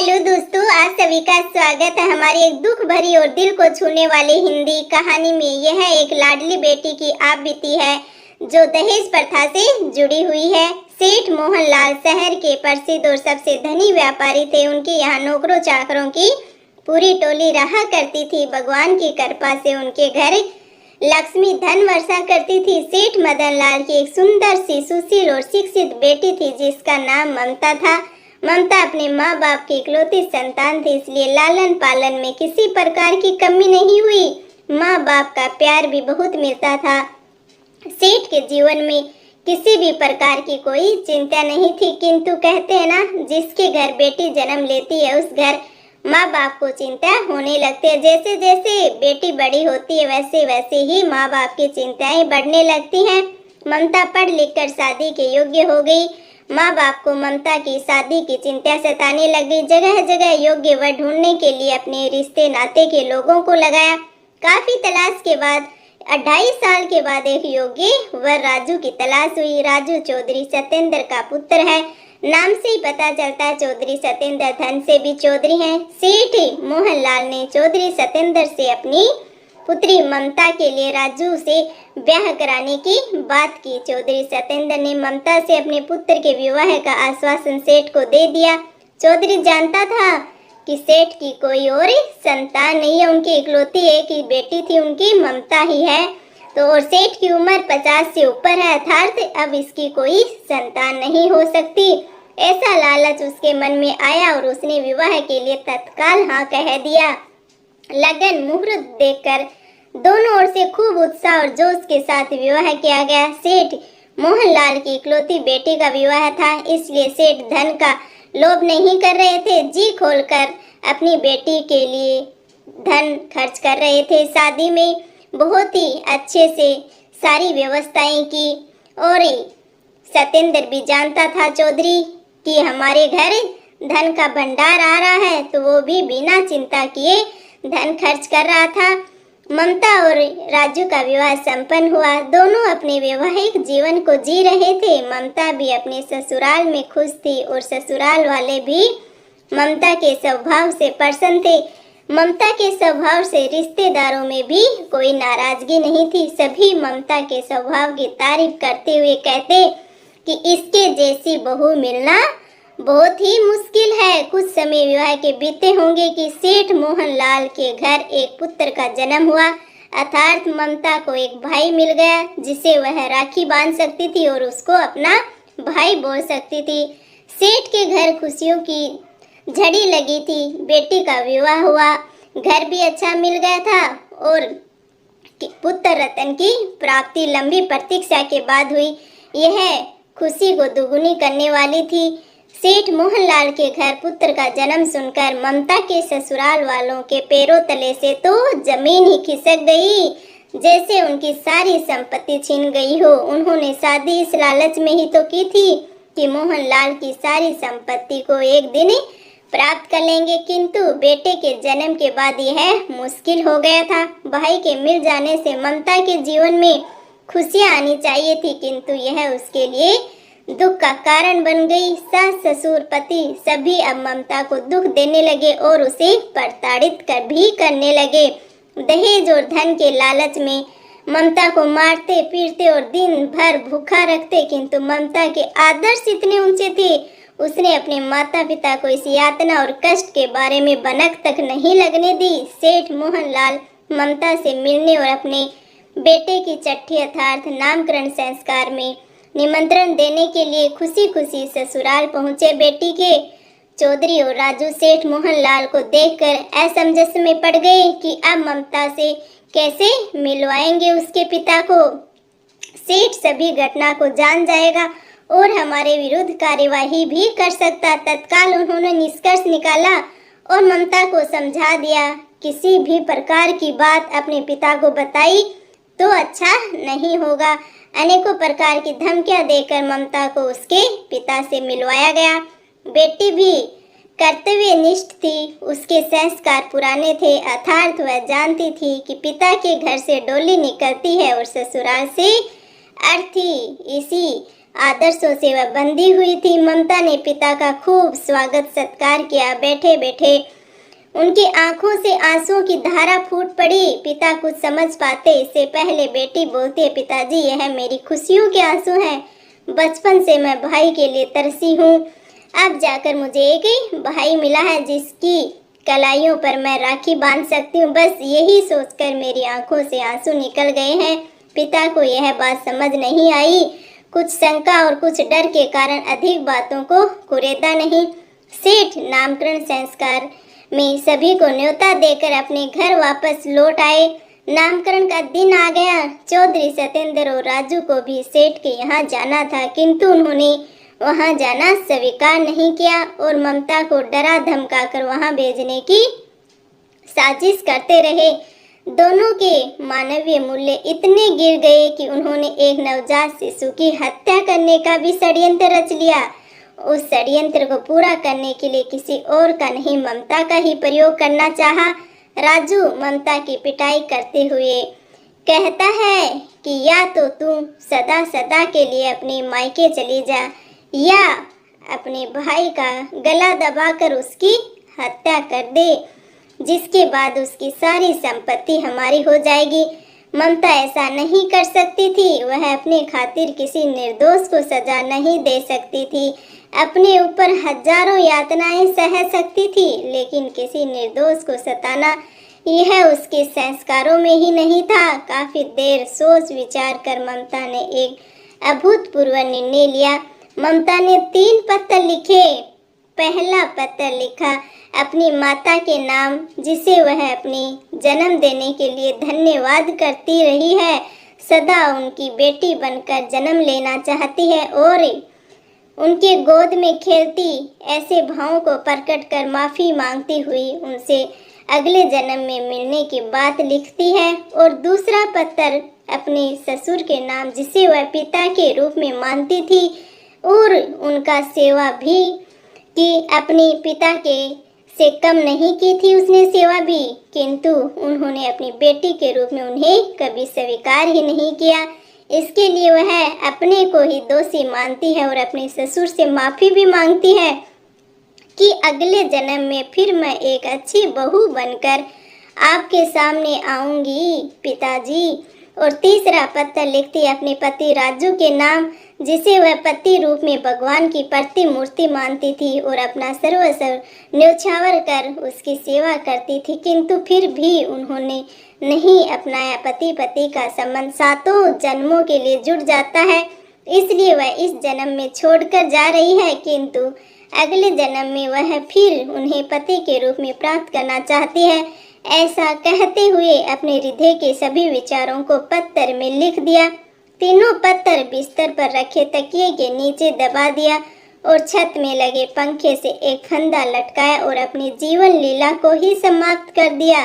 Hello दोस्तों, आप सभी का स्वागत है हमारी एक दुख भरी और दिल को छूने वाली हिंदी कहानी में। यह एक लाडली बेटी की आप बीती है जो दहेज प्रथा से जुड़ी हुई है। सेठ मोहनलाल शहर के प्रसिद्ध और सबसे धनी व्यापारी थे। उनके यहाँ नौकरों चाकरों की पूरी टोली रहा करती थी। भगवान की कृपा से उनके घर लक्ष्मी धन वर्षा करती थी। सेठ मदनलाल की एक सुंदर सी सुशील और शिक्षित बेटी थी जिसका नाम ममता था। ममता अपने माँ बाप की इकलौती संतान थी, इसलिए लालन पालन में किसी प्रकार की कमी नहीं हुई। माँ बाप का प्यार भी बहुत मिलता था। सेठ के जीवन में किसी भी प्रकार की कोई चिंता नहीं थी, किंतु कहते हैं ना, जिसके घर बेटी जन्म लेती है उस घर माँ बाप को चिंता होने लगती है। जैसे जैसे बेटी बड़ी होती है वैसे वैसे ही माँ बाप की चिंताएं बढ़ने लगती हैं। ममता पढ़ लिख कर शादी के योग्य हो गई। माँ बाप को ममता की शादी की चिंता सताने लगी। जगह जगह योग्य वर ढूंढने के लिए अपने रिश्ते नाते के लोगों को लगाया। काफी तलाश के बाद 2.5 साल के बाद एक योग्य वर राजू की तलाश हुई। राजू चौधरी सत्येंद्र का पुत्र है। नाम से ही पता चलता है चौधरी सत्येंद्र धन से भी चौधरी हैं। सेठ मोहनलाल ने चौधरी सत्येंद्र से अपनी पुत्री ममता के लिए राजू से ब्याह कराने की बात की। चौधरी सत्येंद्र ने ममता से अपने पुत्र के विवाह का आश्वासन सेठ को दे दिया। चौधरी जानता था कि सेठ की कोई और संतान नहीं है, उनकी इकलौती एक ही बेटी थी, उनकी ममता ही है। तो और सेठ की उम्र 50 से ऊपर है, अर्थात अब इसकी कोई संतान नहीं हो सकती। ऐसा लालच उसके मन में आया और उसने विवाह के लिए तत्काल हाँ कह दिया। लगन मुहूर्त देखकर दोनों ओर से खूब उत्साह और जोश के साथ विवाह किया गया। सेठ मोहनलाल की इकलौती बेटी का विवाह था, इसलिए सेठ धन का लोभ नहीं कर रहे थे। जी खोलकर अपनी बेटी के लिए धन खर्च कर रहे थे। शादी में बहुत ही अच्छे से सारी व्यवस्थाएं की और सत्येंद्र भी जानता था चौधरी कि हमारे घर धन का भंडार आ रहा है, तो वो भी बिना चिंता किए धन खर्च कर रहा था। ममता और राजू का विवाह संपन्न हुआ। दोनों अपने वैवाहिक जीवन को जी रहे थे। ममता भी अपने ससुराल में खुश थी और ससुराल वाले भी ममता के स्वभाव से प्रसन्न थे। ममता के स्वभाव से रिश्तेदारों में भी कोई नाराजगी नहीं थी। सभी ममता के स्वभाव की तारीफ करते हुए कहते कि इसके जैसी बहू मिलना बहुत ही मुश्किल है। कुछ समय विवाह के बीते होंगे कि सेठ मोहनलाल के घर एक पुत्र का जन्म हुआ, अर्थात ममता को एक भाई मिल गया जिसे वह राखी बांध सकती थी और उसको अपना भाई बोल सकती थी। सेठ के घर खुशियों की झड़ी लगी थी। बेटी का विवाह हुआ, घर भी अच्छा मिल गया था और पुत्र रतन की प्राप्ति लंबी प्रतीक्षा के बाद हुई। यह खुशी को दुगुनी करने वाली थी। सेठ मोहनलाल के घर पुत्र का जन्म सुनकर ममता के ससुराल वालों के पैरों तले से तो जमीन ही खिसक गई, जैसे उनकी सारी संपत्ति छीन गई हो। उन्होंने शादी इस लालच में ही तो की थी कि मोहनलाल की सारी संपत्ति को एक दिन प्राप्त कर लेंगे, किंतु बेटे के जन्म के बाद यह मुश्किल हो गया था। भाई के मिल जाने से ममता के जीवन में खुशियां आनी चाहिए थी, किंतु यह उसके लिए दुख का कारण बन गई। सास ससुर पति सभी अब ममता को दुख देने लगे और उसे प्रताड़ित भी करने लगे। दहेज और धन के लालच में ममता को मारते पीटते और दिन भर भूखा रखते, किंतु ममता के आदर्श इतने ऊंचे थे, उसने अपने माता पिता को इस यातना और कष्ट के बारे में भनक तक नहीं लगने दी। सेठ मोहनलाल ममता से मिलने और अपने बेटे की चिट्ठी अर्थात नामकरण संस्कार में निमंत्रण देने के लिए खुशी खुशी ससुराल पहुंचे। बेटी के चौधरी और राजू सेठ मोहनलाल को देखकर असमंजस में पड़ गए कि अब ममता से कैसे मिलवाएंगे उसके पिता को। सेठ सभी घटना को जान जाएगा और हमारे विरुद्ध कार्यवाही भी कर सकता। तत्काल उन्होंने निष्कर्ष निकाला और ममता को समझा दिया, किसी भी प्रकार की बात अपने पिता को बताई तो अच्छा नहीं होगा। अनेकों प्रकार की धमकियां देकर ममता को उसके पिता से मिलवाया गया। बेटी भी कर्तव्यनिष्ठ थी, उसके संस्कार पुराने थे, अर्थात वह जानती थी कि पिता के घर से डोली निकलती है और ससुराल से अर्थी इसी आदर्शों से वह बंधी हुई थी। ममता ने पिता का खूब स्वागत सत्कार किया। बैठे बैठे उनकी आंखों से आंसुओं की धारा फूट पड़ी। पिता कुछ समझ पाते इससे पहले बेटी बोलती है, पिताजी यह मेरी खुशियों के आंसू हैं। बचपन से मैं भाई के लिए तरसी हूँ। अब जाकर मुझे एक भाई मिला है जिसकी कलाइयों पर मैं राखी बांध सकती हूँ। बस यही सोचकर मेरी आंखों से आंसू निकल गए हैं। पिता को यह बात समझ नहीं आई। कुछ शंका और कुछ डर के कारण अधिक बातों को कुरेदा नहीं। सेठ नामकरण संस्कार में सभी को न्योता देकर अपने घर वापस लौट आए। नामकरण का दिन आ गया। चौधरी सतेंद्र और राजू को भी सेठ के यहाँ जाना था, किंतु उन्होंने वहाँ जाना स्वीकार नहीं किया और ममता को डरा धमकाकर वहाँ भेजने की साजिश करते रहे। दोनों के मानवीय मूल्य इतने गिर गए कि उन्होंने एक नवजात शिशु की हत्या करने का भी षड्यंत्र रच लिया। उस षड्यंत्र को पूरा करने के लिए किसी और का नहीं, ममता का ही प्रयोग करना चाहा। राजू ममता की पिटाई करते हुए कहता है कि या तो तू सदा सदा के लिए अपने मायके चली जा या अपने भाई का गला दबाकर उसकी हत्या कर दे, जिसके बाद उसकी सारी संपत्ति हमारी हो जाएगी। ममता ऐसा नहीं कर सकती थी। वह अपने खातिर किसी निर्दोष को सजा नहीं दे सकती थी। अपने ऊपर हजारों यातनाएं सह सकती थी, लेकिन किसी निर्दोष को सताना यह उसके संस्कारों में ही नहीं था। काफी देर सोच विचार कर ममता ने एक अभूतपूर्व निर्णय लिया। ममता ने 3 पत्र लिखे। पहला पत्र लिखा अपनी माता के नाम, जिसे वह अपनी जन्म देने के लिए धन्यवाद करती रही है। सदा उनकी बेटी बनकर जन्म लेना चाहती है और उनके गोद में खेलती, ऐसे भावों को प्रकट कर माफ़ी मांगती हुई उनसे अगले जन्म में मिलने की बात लिखती है। और दूसरा पत्र अपने ससुर के नाम, जिसे वह पिता के रूप में मानती थी और उनका सेवा भी कि अपने पिता के से कम नहीं की थी उसने सेवा भी, किंतु उन्होंने अपनी बेटी के रूप में उन्हें कभी स्वीकार ही नहीं किया। इसके लिए वह अपने को ही दोषी मानती है और अपने ससुर से माफ़ी भी मांगती है कि अगले जन्म में फिर मैं एक अच्छी बहू बनकर आपके सामने आऊंगी पिताजी। और तीसरा पत्र लिखती है अपने पति राजू के नाम, जिसे वह पति रूप में भगवान की प्रतिमूर्ति मानती थी और अपना सर्वस्व न्यौछावर कर उसकी सेवा करती थी, किंतु फिर भी उन्होंने नहीं अपनाया। पति पति का संबंध 7 जन्मों के लिए जुड़ जाता है, इसलिए वह इस जन्म में छोड़कर जा रही है, किंतु अगले जन्म में वह फिर उन्हें पति के रूप में प्राप्त करना चाहती है। ऐसा कहते हुए अपने हृदय के सभी विचारों को पत्थर में लिख दिया। तीनों पत्थर बिस्तर पर रखे तकिए के नीचे दबा दिया और छत में लगे पंखे से एक फंदा लटकाया और अपनी जीवन लीला को ही समाप्त कर दिया।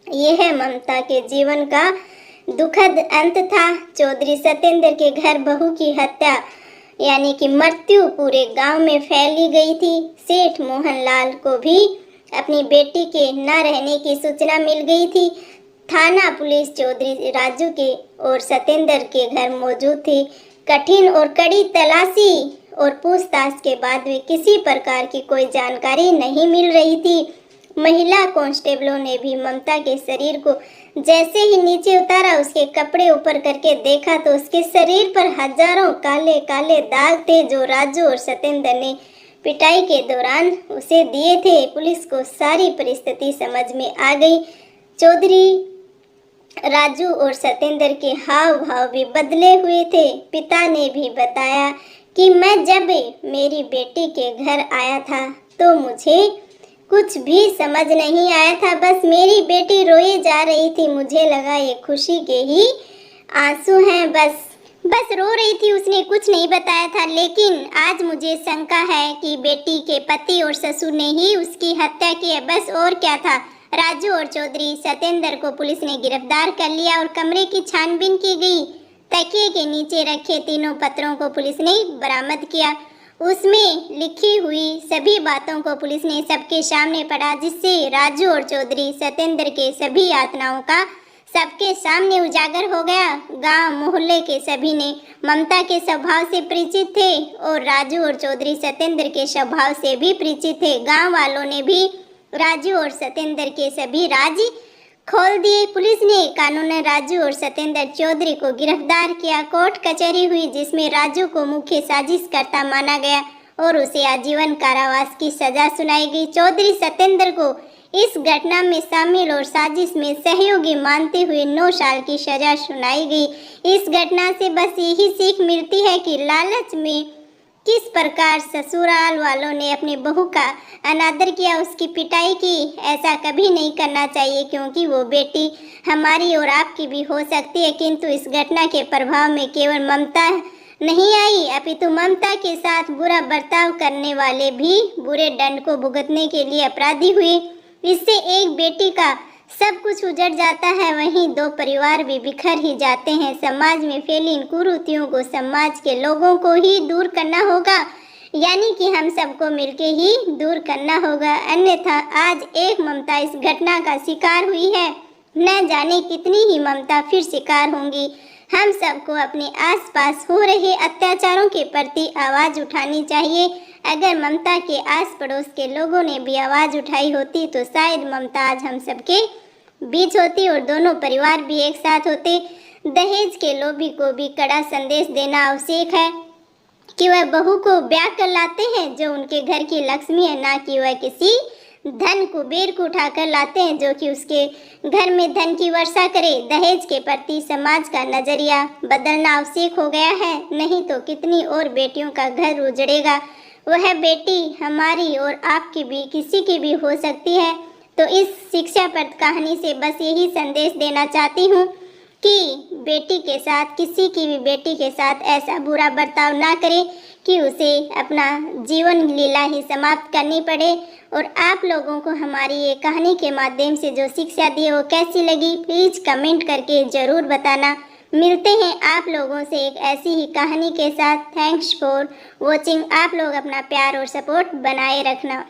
यह ममता के जीवन का दुखद अंत था। चौधरी सतेंद्र के घर बहू की हत्या यानी कि मृत्यु पूरे गांव में फैली गई थी। सेठ मोहनलाल को भी अपनी बेटी के न रहने की सूचना मिल गई थी। थाना पुलिस चौधरी राजू के और सतेंद्र के घर मौजूद थी। कठिन और कड़ी तलाशी और पूछताछ के बाद भी किसी प्रकार की कोई जानकारी नहीं मिल रही थी। महिला कांस्टेबलों ने भी ममता के शरीर को जैसे ही नीचे उतारा, उसके कपड़े ऊपर करके देखा तो उसके शरीर पर हजारों काले काले दाग थे, जो राजू और सतेंद्र ने पिटाई के दौरान उसे दिए थे। पुलिस को सारी परिस्थिति समझ में आ गई। चौधरी राजू और सतेंद्र के हाव भाव भी बदले हुए थे। पिता ने भी बताया कि मैं जब मेरी बेटी के घर आया था तो मुझे कुछ भी समझ नहीं आया था, बस मेरी बेटी रोई जा रही थी। मुझे लगा ये खुशी के ही आंसू हैं, बस रो रही थी, उसने कुछ नहीं बताया था। लेकिन आज मुझे शंका है कि बेटी के पति और ससुर ने ही उसकी हत्या की है, बस और क्या था। राजू और चौधरी सतेंद्र को पुलिस ने गिरफ्तार कर लिया और कमरे की छानबीन की गई। तकिए के नीचे रखे तीनों पत्रों को पुलिस ने बरामद किया। उसमें लिखी हुई सभी बातों को पुलिस ने सबके सामने पढ़ा, जिससे राजू और चौधरी सतेंद्र के सभी यातनाओं का सबके सामने उजागर हो गया। गांव मोहल्ले के सभी ने ममता के स्वभाव से परिचित थे और राजू और चौधरी सत्येंद्र के स्वभाव से भी परिचित थे। गांव वालों ने भी राजू और सत्येंद्र के सभी राज खोल दिए। पुलिस ने कानूनन राजू और सत्येंद्र चौधरी को गिरफ्तार किया। कोर्ट कचहरी हुई जिसमें राजू को मुख्य साजिशकर्ता माना गया और उसे आजीवन कारावास की सजा सुनाई गई। चौधरी सत्येंद्र को इस घटना में शामिल और साजिश में सहयोगी मानते हुए 9 साल की सजा सुनाई गई। इस घटना से बस यही सीख मिलती है कि लालच में किस प्रकार ससुराल वालों ने अपनी बहू का अनादर किया, उसकी पिटाई की। ऐसा कभी नहीं करना चाहिए क्योंकि वो बेटी हमारी और आपकी भी हो सकती है। किंतु इस घटना के प्रभाव में केवल ममता नहीं आई, अपितु ममता के साथ बुरा बर्ताव करने वाले भी बुरे दंड को भुगतने के लिए अपराधी हुए। इससे एक बेटी का सब कुछ उजड़ जाता है, वहीं 2 परिवार भी बिखर ही जाते हैं। समाज में फैली इन कुरीतियों को समाज के लोगों को ही दूर करना होगा, यानी कि हम सबको मिलके ही दूर करना होगा, अन्यथा आज एक ममता इस घटना का शिकार हुई है, न जाने कितनी ही ममता फिर शिकार होंगी। हम सबको अपने आसपास हो रहे अत्याचारों के प्रति आवाज़ उठानी चाहिए। अगर ममता के आस पड़ोस के लोगों ने भी आवाज़ उठाई होती तो शायद ममता आज हम सबके बीच होती और दोनों परिवार भी एक साथ होते। दहेज के लोभी को भी कड़ा संदेश देना आवश्यक है कि वह बहू को ब्याह कर लाते हैं जो उनके घर की लक्ष्मी है, ना कि वह किसी धन कुबेर को उठाकर लाते हैं जो कि उसके घर में धन की वर्षा करे। दहेज के प्रति समाज का नजरिया बदलना आवश्यक हो गया है, नहीं तो कितनी और बेटियों का घर उजड़ेगा। वह बेटी हमारी और आपकी भी किसी की भी हो सकती है। तो इस शिक्षाप्रद कहानी से बस यही संदेश देना चाहती हूँ कि बेटी के साथ, किसी की भी बेटी के साथ ऐसा बुरा बर्ताव ना करें कि उसे अपना जीवन लीला ही समाप्त करनी पड़े। और आप लोगों को हमारी ये कहानी के माध्यम से जो शिक्षा दी है वो कैसी लगी, प्लीज़ कमेंट करके ज़रूर बताना। मिलते हैं आप लोगों से एक ऐसी ही कहानी के साथ। Thanks for watching. आप लोग अपना प्यार और सपोर्ट बनाए रखना।